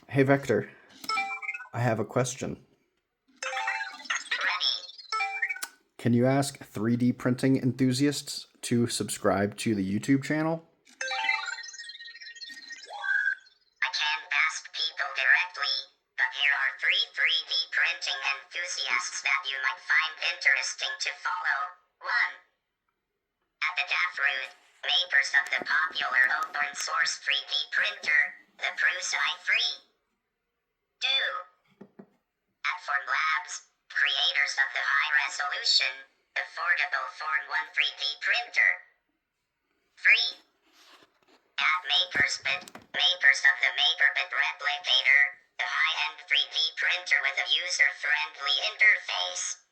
Hey Vector, I have a question. Ready. Can you ask 3D printing enthusiasts to subscribe to the YouTube channel? I can't ask people directly, but here are three 3D printing enthusiasts that you might find interesting to follow. 1. At the Taproot, makers of the popular open source 3D printer, the Prusa i3. 2. At Formlabs, creators of the high-resolution, affordable Form 1 3D printer. 3. At MakersBit, makers of the MakerBit Replicator, the high-end 3D printer with a user-friendly interface.